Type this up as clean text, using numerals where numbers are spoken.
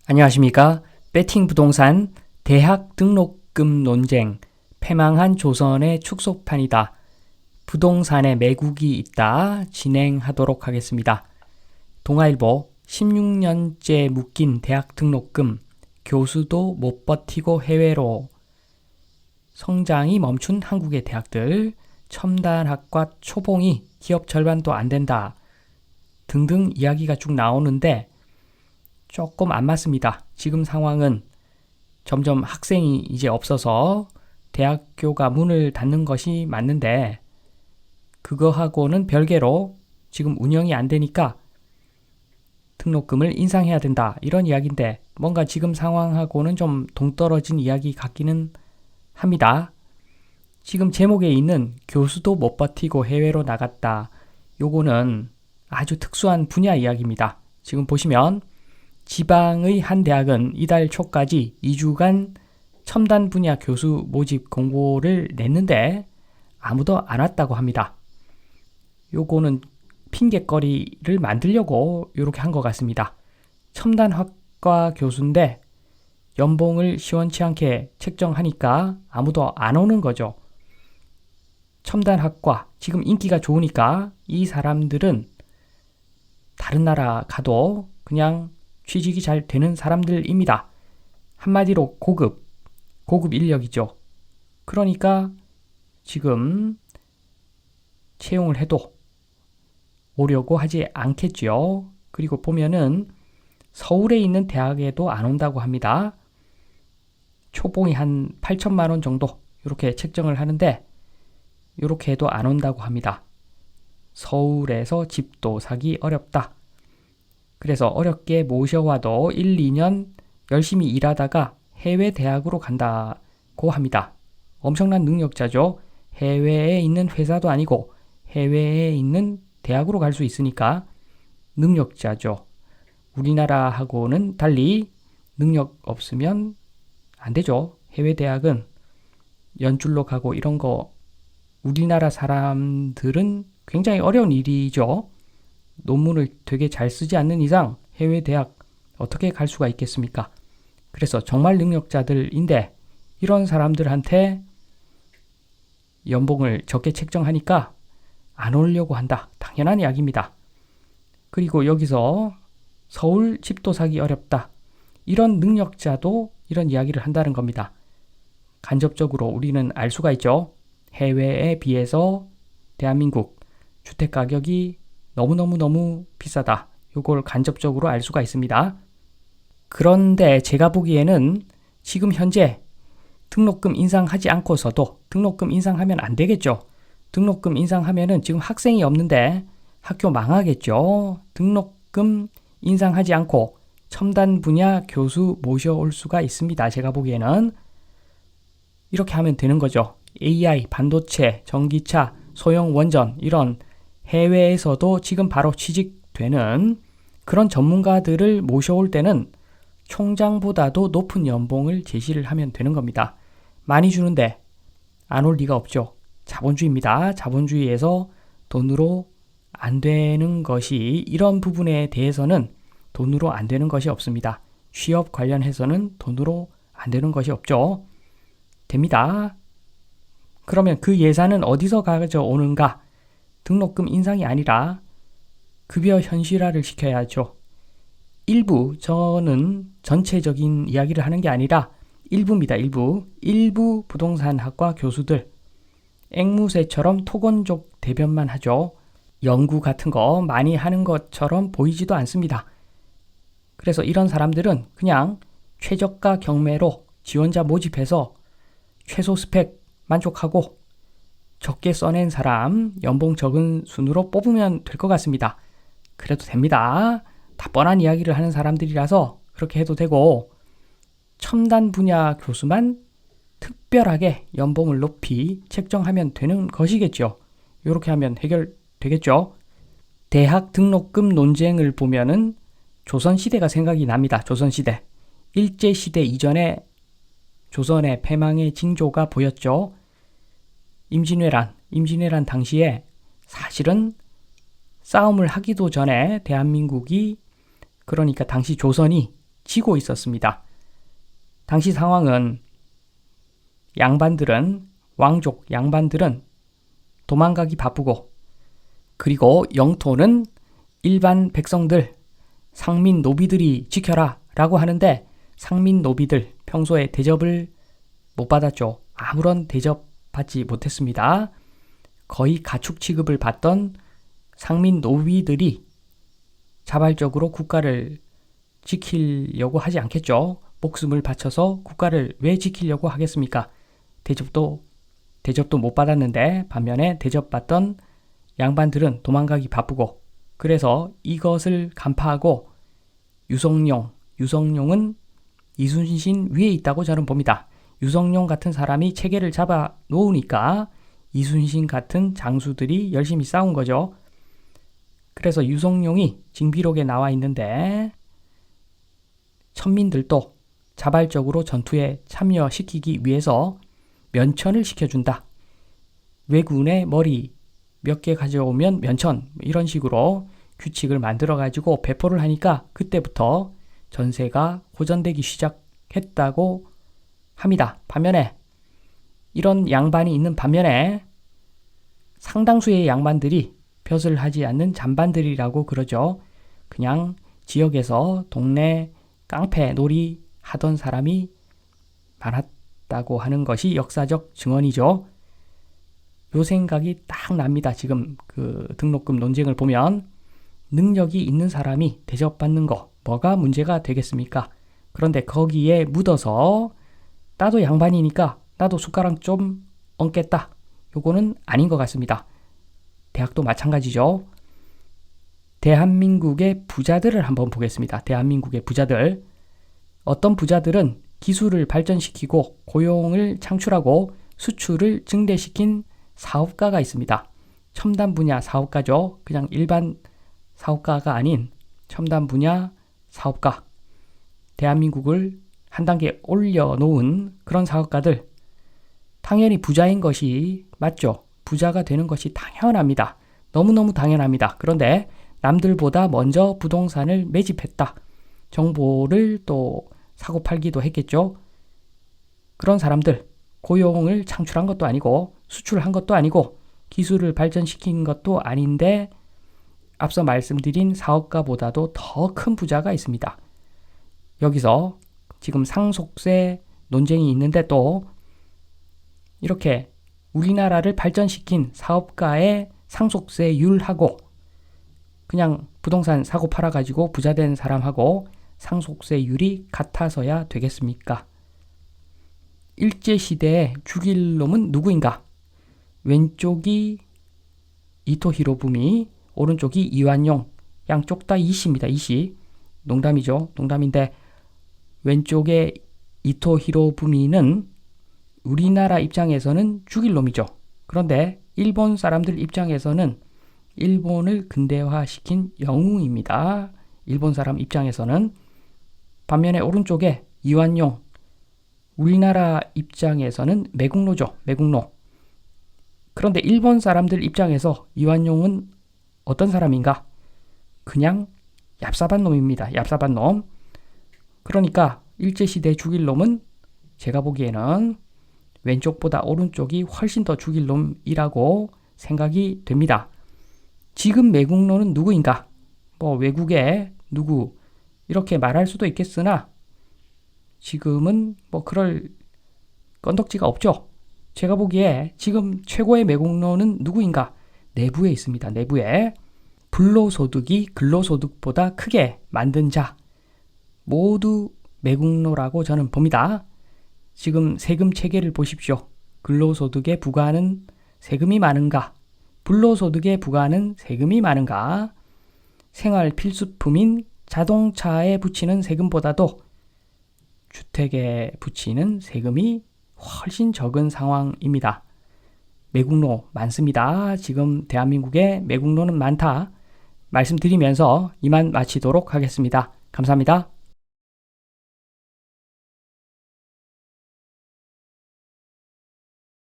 안녕하십니까? 배팅 부동산 대학 등록금 논쟁 패망한 조선의 축소판이다. 부동산에 매국이 있다. 진행하도록 하겠습니다. 동아일보 16년째 묶인 대학 등록금 교수도 못 버티고 해외로 성장이 멈춘 한국의 대학들 첨단학과 초봉이 기업 절반도 안 된다. 등등 이야기가 쭉 나오는데 조금 안 맞습니다. 지금 상황은 점점 학생이 이제 없어서 대학교가 문을 닫는 것이 맞는데 그거하고는 별개로 지금 운영이 안 되니까 등록금을 인상해야 된다. 이런 이야기인데 뭔가 지금 상황하고는 좀 동떨어진 이야기 같기는 합니다. 지금 제목에 있는 교수도 못 버티고 해외로 나갔다. 요거는 아주 특수한 분야 이야기입니다. 지금 보시면 지방의 한 대학은 이달 초까지 2주간 첨단 분야 교수 모집 공고를 냈는데 아무도 안 왔다고 합니다. 요거는 핑계거리를 만들려고 이렇게 한 것 같습니다. 첨단학과 교수인데 연봉을 시원치 않게 책정하니까 아무도 안 오는 거죠. 첨단학과 지금 인기가 좋으니까 이 사람들은 다른 나라 가도 그냥 취직이 잘 되는 사람들입니다. 한마디로 고급 인력이죠. 그러니까 지금 채용을 해도 오려고 하지 않겠죠. 그리고 보면은 서울에 있는 대학에도 안 온다고 합니다. 초봉이 한 8천만 원 정도 이렇게 책정을 하는데 이렇게 해도 안 온다고 합니다. 서울에서 집도 사기 어렵다. 그래서 어렵게 모셔와도 1, 2년 열심히 일하다가 해외 대학으로 간다고 합니다. 엄청난 능력자죠. 해외에 있는 회사도 아니고 해외에 있는 대학으로 갈 수 있으니까 능력자죠. 우리나라하고는 달리 능력 없으면 안 되죠. 해외 대학은 연줄로 가고 이런 거 우리나라 사람들은 굉장히 어려운 일이죠. 논문을 되게 잘 쓰지 않는 이상 해외 대학 어떻게 갈 수가 있겠습니까? 그래서 정말 능력자들인데 이런 사람들한테 연봉을 적게 책정하니까 안 오려고 한다. 당연한 이야기입니다. 그리고 여기서 서울 집도 사기 어렵다. 이런 능력자도 이런 이야기를 한다는 겁니다. 간접적으로 우리는 알 수가 있죠. 해외에 비해서 대한민국 주택 가격이 너무 비싸다. 요걸 간접적으로 알 수가 있습니다. 그런데 제가 보기에는 지금 현재 등록금 인상하지 않고서도 등록금 인상하면 안 되겠죠. 등록금 인상하면은 지금 학생이 없는데 학교 망하겠죠. 등록금 인상하지 않고 첨단 분야 교수 모셔올 수가 있습니다. 제가 보기에는 이렇게 하면 되는 거죠. AI, 반도체, 전기차, 소형 원전 이런 해외에서도 지금 바로 취직되는 그런 전문가들을 모셔올 때는 총장보다도 높은 연봉을 제시를 하면 되는 겁니다. 많이 주는데 안 올 리가 없죠. 자본주의입니다. 자본주의에서 돈으로 안 되는 것이 이런 부분에 대해서는 돈으로 안 되는 것이 없습니다. 취업 관련해서는 돈으로 안 되는 것이 없죠. 됩니다. 그러면 그 예산은 어디서 가져오는가? 등록금 인상이 아니라 급여 현실화를 시켜야죠. 일부, 저는 전체적인 이야기를 하는 게 아니라 일부입니다. 일부 부동산학과 교수들 앵무새처럼 토건족 대변만 하죠. 연구 같은 거 많이 하는 것처럼 보이지도 않습니다. 그래서 이런 사람들은 그냥 최저가 경매로 지원자 모집해서 최소 스펙 만족하고 적게 써낸 사람 연봉 적은 순으로 뽑으면 될 것 같습니다. 그래도 됩니다. 다 뻔한 이야기를 하는 사람들이라서 그렇게 해도 되고 첨단 분야 교수만 특별하게 연봉을 높이 책정하면 되는 것이겠죠. 이렇게 하면 해결되겠죠. 대학 등록금 논쟁을 보면은 조선시대가 생각이 납니다. 조선시대. 일제시대 이전에 조선의 패망의 징조가 보였죠. 임진왜란 당시에 사실은 싸움을 하기도 전에 대한민국이 그러니까 당시 조선이 지고 있었습니다. 당시 상황은 왕족 양반들은 도망가기 바쁘고, 그리고 영토는 일반 백성들, 상민 노비들이 지켜라 라고 하는데, 상민 노비들 평소에 대접을 못 받았죠. 아무런 대접 받지 못했습니다. 거의 가축 취급을 받던 상민 노비들이 자발적으로 국가를 지키려고 하지 않겠죠. 목숨을 바쳐서 국가를 왜 지키려고 하겠습니까? 대접도 못 받았는데, 반면에 대접받던 양반들은 도망가기 바쁘고, 그래서 이것을 간파하고 유성룡은 이순신 위에 있다고 저는 봅니다. 유성룡 같은 사람이 체계를 잡아 놓으니까 이순신 같은 장수들이 열심히 싸운 거죠. 그래서 유성룡이 징비록에 나와 있는데, 천민들도 자발적으로 전투에 참여시키기 위해서 면천을 시켜준다. 왜군의 머리 몇 개 가져오면 면천, 이런 식으로 규칙을 만들어가지고 배포를 하니까 그때부터 전세가 호전되기 시작했다고 합니다. 반면에 이런 양반이 있는 반면에 상당수의 양반들이 벼슬 하지 않는 잔반들이라고 그러죠. 그냥 지역에서 동네 깡패 놀이 하던 사람이 많았다고 하는 것이 역사적 증언이죠. 요 생각이 딱 납니다. 지금 그 등록금 논쟁을 보면 능력이 있는 사람이 대접받는 거 뭐가 문제가 되겠습니까? 그런데 거기에 묻어서 나도 양반이니까 나도 숟가락 좀 얹겠다. 요거는 아닌 것 같습니다. 대학도 마찬가지죠. 대한민국의 부자들을 한번 보겠습니다. 대한민국의 부자들. 어떤 부자들은 기술을 발전시키고 고용을 창출하고 수출을 증대시킨 사업가가 있습니다. 첨단 분야 사업가죠. 그냥 일반 사업가가 아닌 첨단 분야 사업가. 대한민국을 한 단계 올려놓은 그런 사업가들. 당연히 부자인 것이 맞죠. 부자가 되는 것이 당연합니다. 너무너무 당연합니다. 그런데 남들보다 먼저 부동산을 매집했다. 정보를 또 사고 팔기도 했겠죠. 그런 사람들, 고용을 창출한 것도 아니고 수출한 것도 아니고 기술을 발전시킨 것도 아닌데 앞서 말씀드린 사업가보다도 더 큰 부자가 있습니다. 여기서 지금 상속세 논쟁이 있는데 또 이렇게 우리나라를 발전시킨 사업가의 상속세율하고 그냥 부동산 사고 팔아가지고 부자된 사람하고 상속세율이 같아서야 되겠습니까? 일제시대에 죽일 놈은 누구인가? 왼쪽이 이토 히로부미, 오른쪽이 이완용, 양쪽 다 이씨입니다. 이씨. 농담이죠. 농담인데 왼쪽의 이토 히로부미는 우리나라 입장에서는 죽일 놈이죠. 그런데 일본 사람들 입장에서는 일본을 근대화시킨 영웅입니다. 일본 사람 입장에서는. 반면에 오른쪽에 이완용, 우리나라 입장에서는 매국노죠. 매국노. 그런데 일본 사람들 입장에서 이완용은 어떤 사람인가? 그냥 얍삽한 놈입니다. 얍삽한 놈. 그러니까 일제시대 죽일 놈은 제가 보기에는 왼쪽보다 오른쪽이 훨씬 더 죽일 놈이라고 생각이 됩니다. 지금 매국노는 누구인가? 뭐 외국에 누구 이렇게 말할 수도 있겠으나 지금은 뭐 그럴 건덕지가 없죠. 제가 보기에 지금 최고의 매국노는 누구인가? 내부에 있습니다. 내부에. 불로소득이 근로소득보다 크게 만든 자. 모두 매국노라고 저는 봅니다. 지금 세금 체계를 보십시오. 근로소득에 부과하는 세금이 많은가? 불로소득에 부과하는 세금이 많은가? 생활 필수품인 자동차에 붙이는 세금보다도 주택에 붙이는 세금이 훨씬 적은 상황입니다. 매국노 많습니다. 지금 대한민국에 매국노는 많다. 말씀드리면서 이만 마치도록 하겠습니다. 감사합니다.